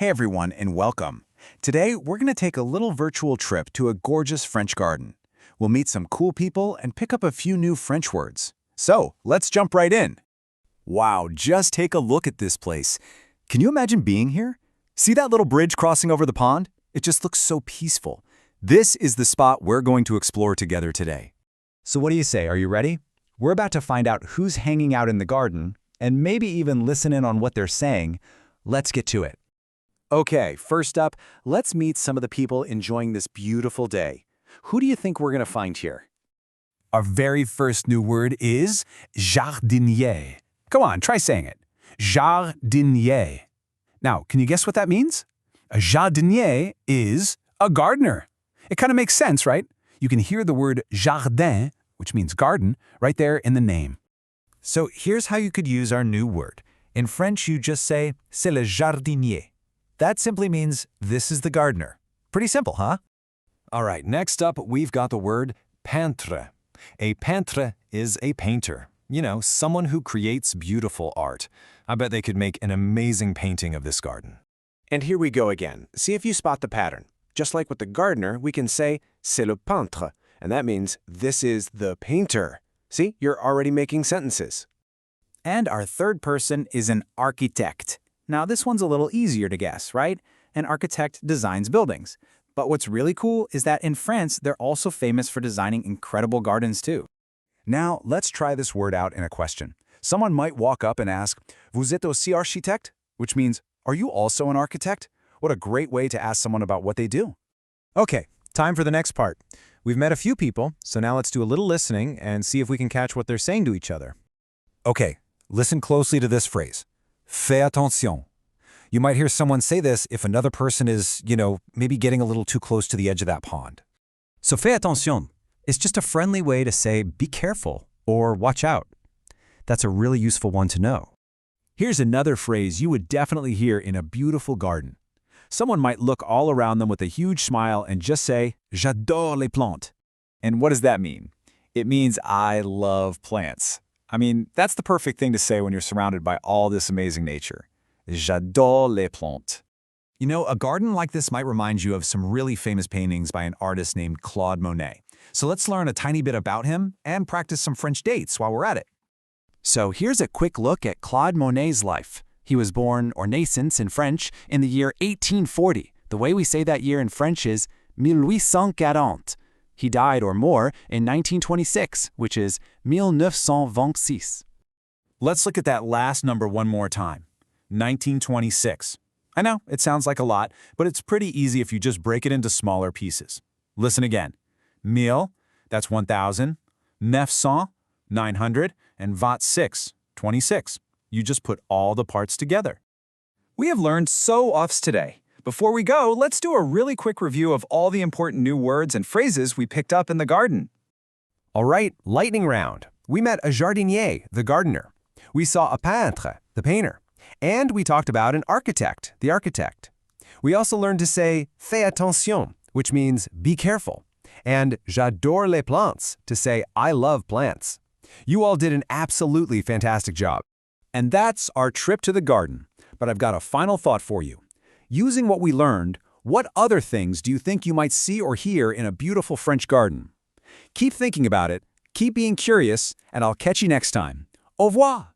Hey everyone, and welcome. Today, we're going to take a little virtual trip to a gorgeous French garden. We'll meet some cool people and pick up a few new French words. So, let's jump right in. Wow, just take a look at this place. Can you imagine being here? See that little bridge crossing over the pond? It just looks so peaceful. This is the spot we're going to explore together today. So what do you say, are you ready? We're about to find out who's hanging out in the garden, and maybe even listen in on what they're saying. Let's get to it. Okay, first up, let's meet some of the people enjoying this beautiful day. Who do you think we're going to find here? Our very first new word is jardinier. Come on, try saying it. Jardinier. Now, can you guess what that means? A jardinier is a gardener. It kind of makes sense, right? You can hear the word jardin, which means garden, right there in the name. So here's how you could use our new word. In French, you just say, c'est le jardinier. That simply means, this is the gardener. Pretty simple, huh? All right, next up, we've got the word peintre. A peintre is a painter. You know, someone who creates beautiful art. I bet they could make an amazing painting of this garden. And here we go again. See if you spot the pattern. Just like with the gardener, we can say, c'est le peintre. And that means, this is the painter. See, you're already making sentences. And our third person is an architect. Now, this one's a little easier to guess, right? An architect designs buildings. But what's really cool is that in France, they're also famous for designing incredible gardens too. Now, let's try this word out in a question. Someone might walk up and ask, Vous êtes aussi architecte? Which means, are you also an architect? What a great way to ask someone about what they do. Okay, time for the next part. We've met a few people, so now let's do a little listening and see if we can catch what they're saying to each other. Okay, listen closely to this phrase. Fais attention. You might hear someone say this if another person is, maybe getting a little too close to the edge of that pond. So fais attention is just a friendly way to say be careful or watch out. That's a really useful one to know. Here's another phrase you would definitely hear in a beautiful garden. Someone might look all around them with a huge smile and just say, J'adore les plantes. And what does that mean? It means I love plants. I mean, that's the perfect thing to say when you're surrounded by all this amazing nature. J'adore les plantes. You know, a garden like this might remind you of some really famous paintings by an artist named Claude Monet. So let's learn a tiny bit about him and practice some French dates while we're at it. So here's a quick look at Claude Monet's life. He was born, or naissance in French, in the year 1840. The way we say that year in French is 1840. He died or more in 1926, which is 1926. Let's look at that last number one more time. 1926. I know, it sounds like a lot, but it's pretty easy if you just break it into smaller pieces. Listen again. 1000, that's 1000. 900, 900, and 26. You just put all the parts together. We have learned so ofts today. Before we go, let's do a really quick review of all the important new words and phrases we picked up in the garden. All right, lightning round. We met a jardinier, the gardener. We saw a peintre, the painter. And we talked about an architect, the architect. We also learned to say fais attention, which means be careful, and j'adore les plantes, to say I love plants. You all did an absolutely fantastic job. And that's our trip to the garden. But I've got a final thought for you. Using what we learned, what other things do you think you might see or hear in a beautiful French garden? Keep thinking about it, keep being curious, and I'll catch you next time. Au revoir!